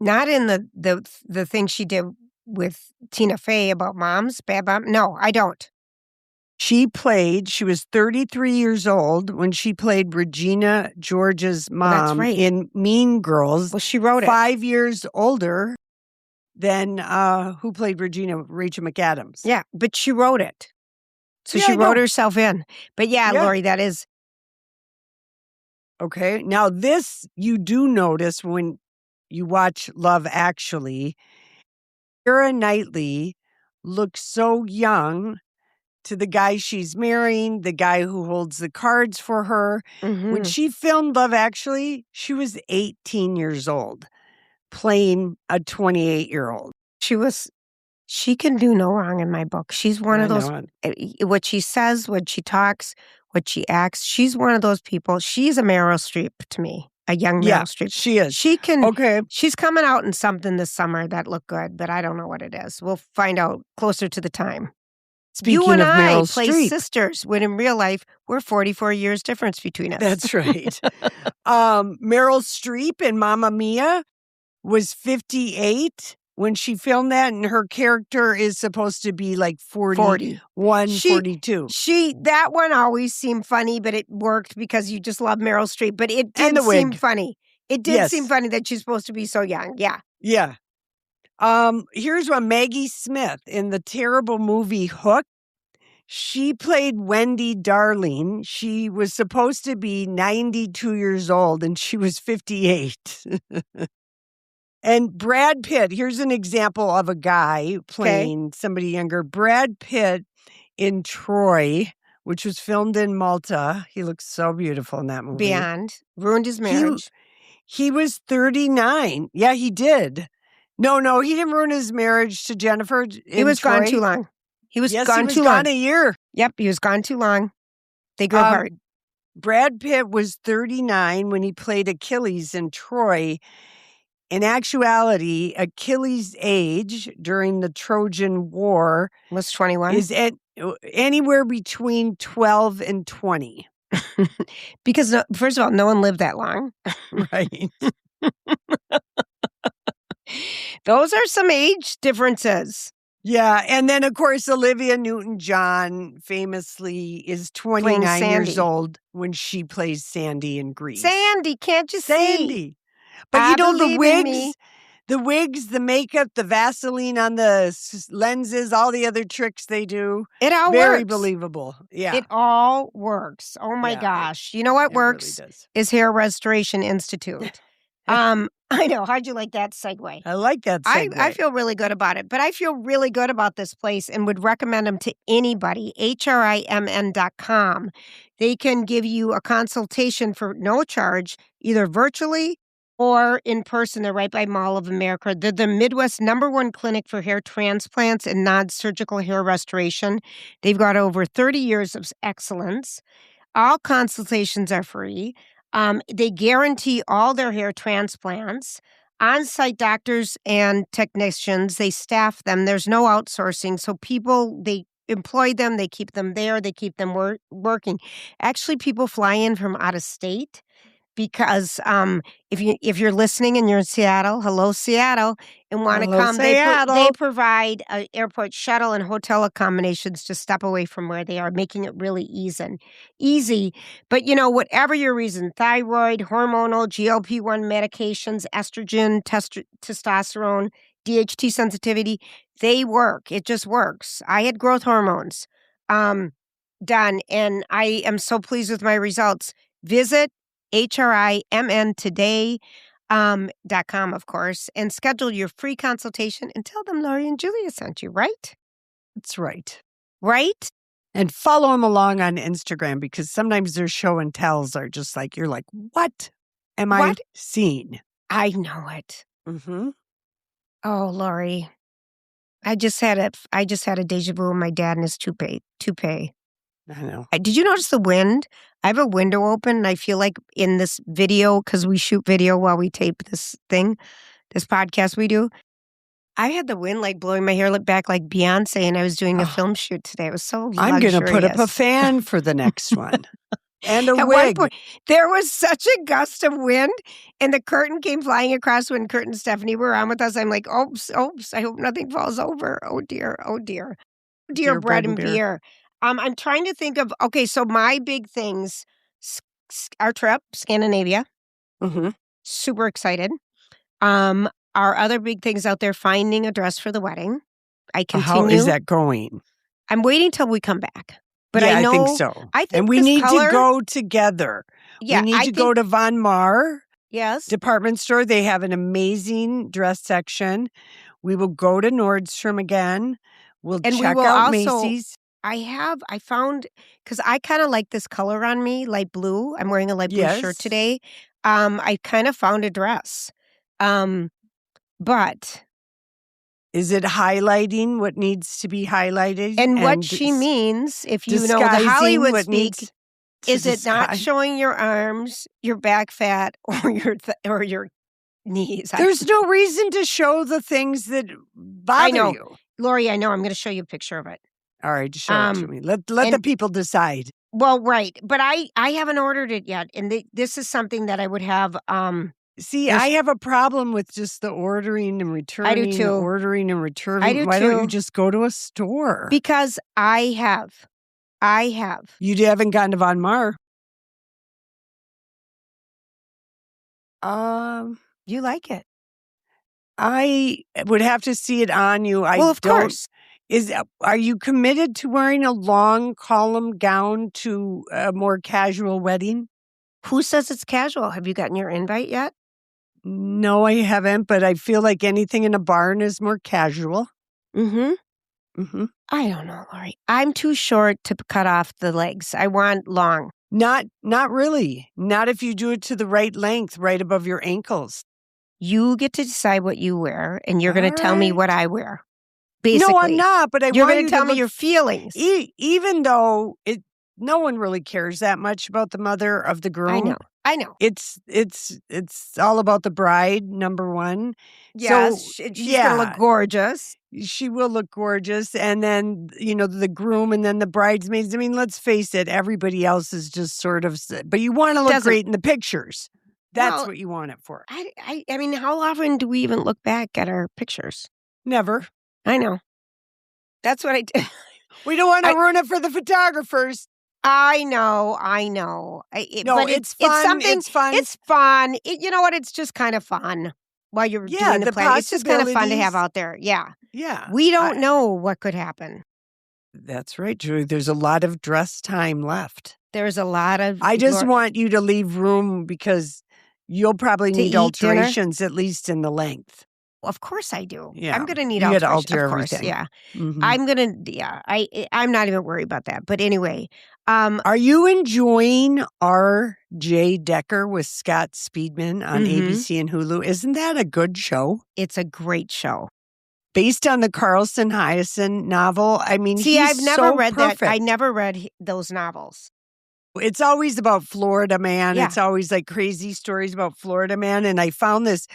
Not in the thing she did with Tina Fey about moms, bad mom. No, I don't. She was 33 years old when she played Regina George's mom in Mean Girls. Well, she wrote it. 5 years older than who played Regina, Rachel McAdams. Yeah, but she wrote it. So she wrote herself in. But yeah, Lori, that is. Okay. Now this you do notice when you watch Love Actually. Keira Knightley looks so young to the guy she's marrying, the guy who holds the cards for her. Mm-hmm. When she filmed Love Actually, she was 18 years old, playing a 28-year-old. She can do no wrong in my book. She's one of those, what she says, what she talks, what she acts. She's one of those people. She's a Meryl Streep to me. A young Meryl Streep. She is. She can. Okay. She's coming out in something this summer that looked good, but I don't know what it is. We'll find out closer to the time. Speaking you and of I Meryl play Streep. sisters when in real life we're 44 years difference between us. That's right. Meryl Streep in Mamma Mia was 58 when she filmed that, and her character is supposed to be like 41, 42. That one always seemed funny, but it worked because you just love Meryl Streep. But it did seem funny. It did seem funny that she's supposed to be so young. Yeah. Yeah. Here's one. Maggie Smith in the terrible movie Hook. She played Wendy Darling. She was supposed to be 92 years old, and she was 58. And Brad Pitt, here's an example of a guy playing somebody younger. Brad Pitt in Troy, which was filmed in Malta. He looks so beautiful in that movie. Beyond. Ruined his marriage. He was 39. Yeah, he did. No, he didn't ruin his marriage to Jennifer. He was gone too long. He was gone too long. Gone a year. Yep, he was gone too long. They grew apart. Brad Pitt was 39 when he played Achilles in Troy. In actuality, Achilles' age during the Trojan War was 21. Is at anywhere between 12 and 20. Because, first of all, no one lived that long. Right. Those are some age differences. Yeah. And then, of course, Olivia Newton-John famously is 29 years old when she plays Sandy in Grease. Sandy, can't you see? Sandy. But the wigs, the makeup, the Vaseline on the lenses, all the other tricks they do. It all Very works. believable. Yeah. It all works. Oh my gosh. You know what works? Really does. Is Hair Restoration Institute. I know. How'd you like that segue? I like that segue. I feel really good about it, but I feel really good about this place and would recommend them to anybody. HRIMN.com. They can give you a consultation for no charge, either virtually or in person. They're right by Mall of America. They're the Midwest #1 clinic for hair transplants and non-surgical hair restoration. They've got over 30 years of excellence. All consultations are free. They guarantee all their hair transplants. On-site doctors and technicians, they staff them. There's no outsourcing. So people, they employ them. They keep them there. They keep them working. Actually, people fly in from out of state. Because if you're listening and you're in Seattle, hello Seattle, and want to come, they provide airport shuttle and hotel accommodations to step away from where they are, making it really easy. But whatever your reason, thyroid, hormonal, GLP-1 medications, estrogen, testosterone, DHT sensitivity, they work. It just works. I had growth hormones done, and I am so pleased with my results. Visit HRIMNtoday.com, of course, and schedule your free consultation and tell them Lori and Julia sent you, right? That's right. Right? And follow them along on Instagram because sometimes their show and tells are just like, you're like, what am I seeing? I know it. Mm-hmm. Oh, Lori. I just had a deja vu with my dad and his toupee. I know. Did you notice the wind? I have a window open, and I feel like in this video, because we shoot video while we tape this podcast we do, I had the wind like blowing my hair back like Beyonce, and I was doing a film shoot today. It was so luxurious. I'm going to put up a fan for the next one. And a At wig. one point, there was such a gust of wind, and the curtain came flying across when Kurt and Stephanie were on with us. I'm like, oops, I hope nothing falls over. Oh, dear. Dear bread and beer. I'm trying to think of, so my big things, our trip, Scandinavia. Mm-hmm. Super excited. Our other big things out there, finding a dress for the wedding. I continue. How is that going? I'm waiting till we come back. But yeah, I know. I think so. And we need to go together. Yeah, we need to go to Von Mar. Yes. Department store. They have an amazing dress section. We will go to Nordstrom again. We'll check out Macy's. I found, because I kind of like this color on me, light blue. I'm wearing a light blue shirt today. I kind of found a dress. But. Is it highlighting what needs to be highlighted? And what she means, if you know the Hollywood speak, is it not showing your arms, your back fat, or your knees? There's no reason to show the things that bother you. Lori, I know. I'm going to show you a picture of it. All right, show it to me. Let the people decide. Well, right. But I haven't ordered it yet. And this is something that I would have. See, I have a problem with just the ordering and returning. I do too. Ordering and returning. I do Why too. don't you just go to a store? Because I have. You haven't gotten to Von Mar. You like it. I would have to see it on you. Of course. Are you committed to wearing a long column gown to a more casual wedding? Who says it's casual? Have you gotten your invite yet? No, I haven't, but I feel like anything in a barn is more casual. Mm-hmm. Mm-hmm. I don't know, Lori. I'm too short to cut off the legs. I want long. Not really. Not if you do it to the right length, right above your ankles. You get to decide what you wear, and you're going to tell me what I wear. Basically. No, I'm not, but you're going to tell me your feelings. Even though no one really cares that much about the Mother-of-the-Groom. I know. It's all about the bride, number one. Yes, she's going to look gorgeous. She will look gorgeous. And then, the groom and then the bridesmaids. I mean, let's face it, everybody else is just sort of, but you want to look great in the pictures. That's what you want it for. I mean, how often do we even look back at our pictures? Never. I know. That's what I do. We don't want to ruin it for the photographers. I know. But it's fun. It's fun. It's fun. You know what? It's just kind of fun while you're doing the play. It's just kind of fun to have out there. Yeah. Yeah. We don't know what could happen. That's right, Julie. There's a lot of dress time left. There's a lot of... I just want you to leave room because you'll probably need alterations, dinner? At least in the length. Of course I do. Yeah. I'm going to need alterations. Alter of course, everything. Yeah. Mm-hmm. I'm not even worried about that. But anyway. Are you enjoying R.J. Decker with Scott Speedman on ABC and Hulu? Isn't that a good show? It's a great show. Based on the Carlson Hudson novel. I mean, I've never read perfect. that. I never read those novels. It's always about Florida Man. Yeah. It's always like crazy stories about Florida Man. And I found this.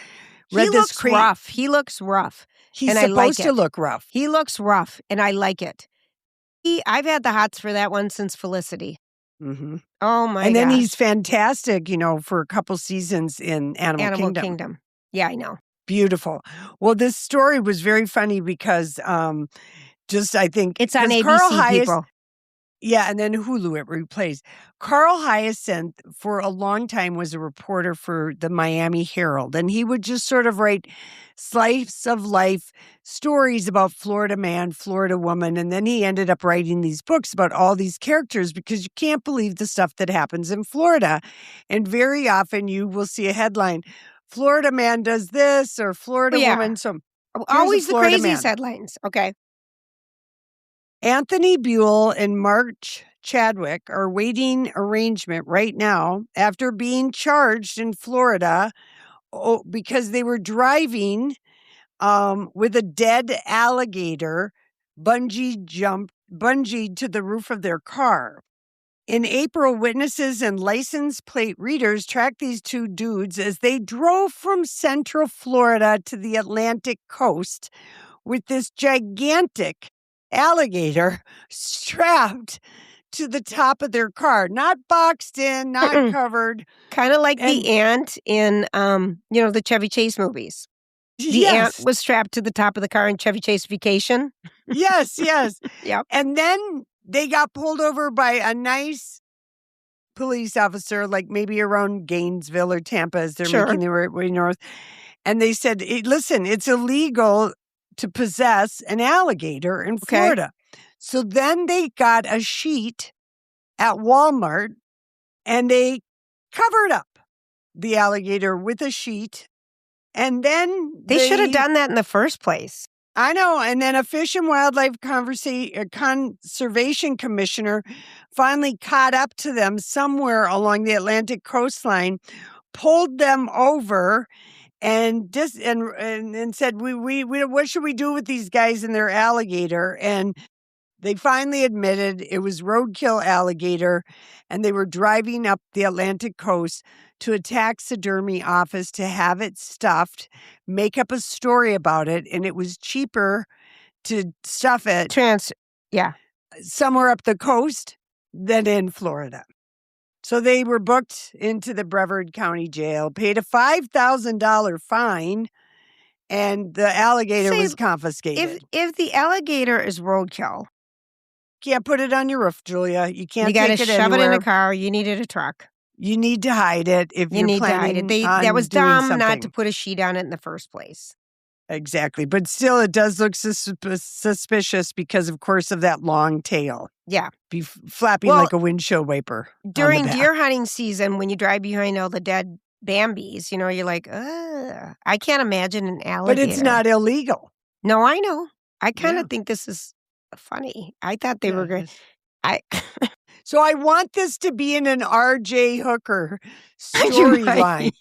He looks rough. He looks rough. He's supposed to look rough. He looks rough, and I like it. I've had the hots for that one since Felicity. Mm-hmm. Oh, my God. And then he's fantastic, for a couple seasons in Animal Kingdom. Yeah, I know. Beautiful. Well, this story was very funny because I think... It's on ABC, people. Yeah, and then Hulu it replays. Carl Hyacinth, for a long time, was a reporter for the Miami Herald, and he would just sort of write slice of life stories about Florida man, Florida woman, and then he ended up writing these books about all these characters because you can't believe the stuff that happens in Florida. And very often you will see a headline, Florida man does this, or Florida woman. So always the craziest headlines. Okay. Anthony Buell and March Chadwick are waiting arrangement right now after being charged in Florida because they were driving with a dead alligator bungeed to the roof of their car. In April, witnesses and license plate readers tracked these two dudes as they drove from Central Florida to the Atlantic coast with this gigantic alligator strapped to the top of their car, not boxed in, not covered. Kind of like the ant in, the Chevy Chase movies. The ant was strapped to the top of the car in Chevy Chase Vacation. Yes. Yep. And then they got pulled over by a nice police officer, like maybe around Gainesville or Tampa as they're making their way north. And they said, listen, it's illegal to possess an alligator in Florida. So then they got a sheet at Walmart and they covered up the alligator with a sheet. And then they should have done that in the first place. I know. And then a Fish and Wildlife Conservation Commissioner finally caught up to them somewhere along the Atlantic coastline, pulled them over, and said, we what should we do with these guys and their alligator? And they finally admitted it was roadkill alligator, and they were driving up the Atlantic coast to a taxidermy office to have it stuffed, make up a story about it, and it was cheaper to stuff it somewhere up the coast than in Florida. So they were booked into the Brevard County Jail, paid a $5,000 fine, and the alligator was confiscated. If the alligator is roadkill, can't put it on your roof, Julia. You can't. You got to shove it in a car. You needed a truck. You need to hide it if you're planning on that was doing dumb something. Not to put a sheet on it in the first place. Exactly. But still, it does look suspicious because, of course, of that long tail. Yeah. Be flapping like a windshield wiper. During deer hunting season, when you drive behind all the dead Bambis, you're like, ugh. I can't imagine an alligator. But it's not illegal. No, I know. I kind of think this is funny. I thought they were going to... So I want this to be in an R.J. Hooker storyline.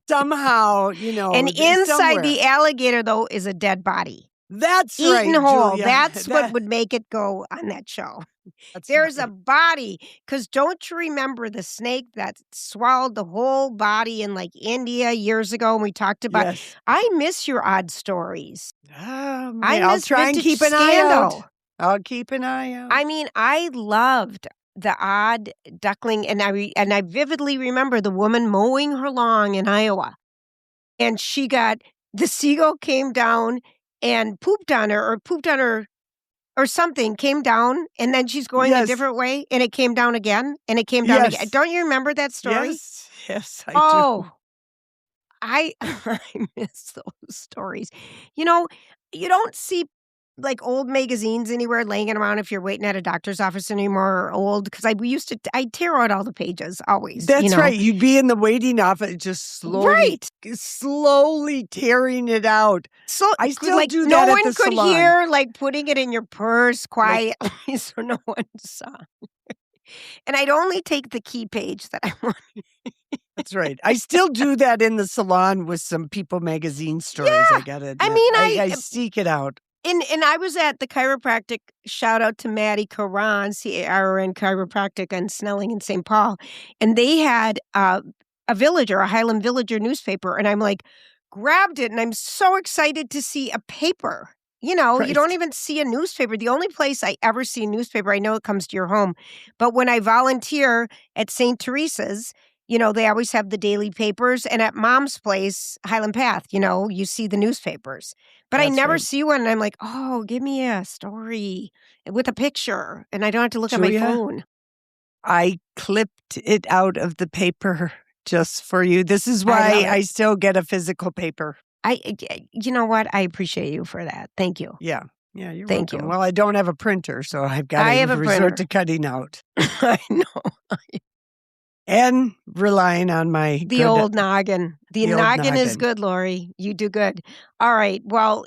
Somehow, And inside the alligator, though, is a dead body. That's Eaten right, whole. Julia. That's what would make it go on that show. There's a body. Because don't you remember the snake that swallowed the whole body in India years ago? And we talked about. Yes. I miss your odd stories. I'll try and keep an eye out. I'll keep an eye out. I mean, I loved the odd duckling, and I vividly remember the woman mowing her lawn in Iowa, and the seagull came down and pooped on her, or something came down, and then she's going a different way, and it came down again, and it came down again. Don't you remember that story? Yes, I do. I miss those stories. You don't see old magazines anywhere laying around if you're waiting at a doctor's office anymore, or old, because I tear out all the pages always. That's right. You'd be in the waiting office just slowly tearing it out. So I still do that no at one the could salon. hear putting it in your purse quietly so no one saw. And I'd only take the key page that I wanted. That's right. I still do that in the salon with some People magazine stories. Yeah. I got to admit. I mean, I seek it out. And I was at the chiropractic, shout out to Maddie Caron, CARN Chiropractic on Snelling in St. Paul. And they had a Highland Villager newspaper. And I'm grabbed it. And I'm so excited to see a paper. You don't even see a newspaper. The only place I ever see a newspaper, I know it comes to your home. But when I volunteer at St. Teresa's, they always have the daily papers. And at Mom's place, Highland Path, you see the newspapers. But I never see one. And I'm like, oh, give me a story with a picture. And I don't have to look at my phone. I clipped it out of the paper just for you. This is why I still get a physical paper. You know what? I appreciate you for that. Thank you. Yeah. Yeah, you're Thank welcome. you. Well, I don't have a printer, so I've got to resort to cutting out. I know. And relying on the old noggin. The noggin is good, Lori. You do good. All right. Well,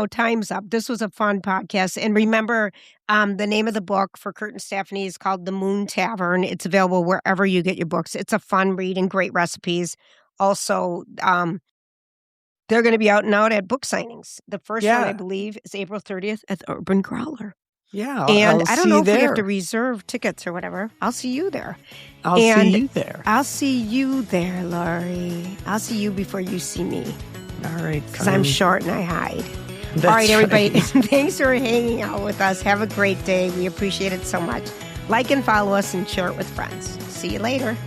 time's up. This was a fun podcast. And remember, the name of the book for Kurt and Stephanie is called The Moon Tavern. It's available wherever you get your books. It's a fun read and great recipes. Also, they're going to be out and out at book signings. The first one, I believe, is April 30th at the Urban Growler. Yeah. And I don't know if we have to reserve tickets or whatever. I'll see you there. I'll see you there. I'll see you there, Laurie. I'll see you before you see me. All right. Because I'm short and I hide. That's all right, everybody. Right. Thanks for hanging out with us. Have a great day. We appreciate it so much. Like and follow us and share it with friends. See you later.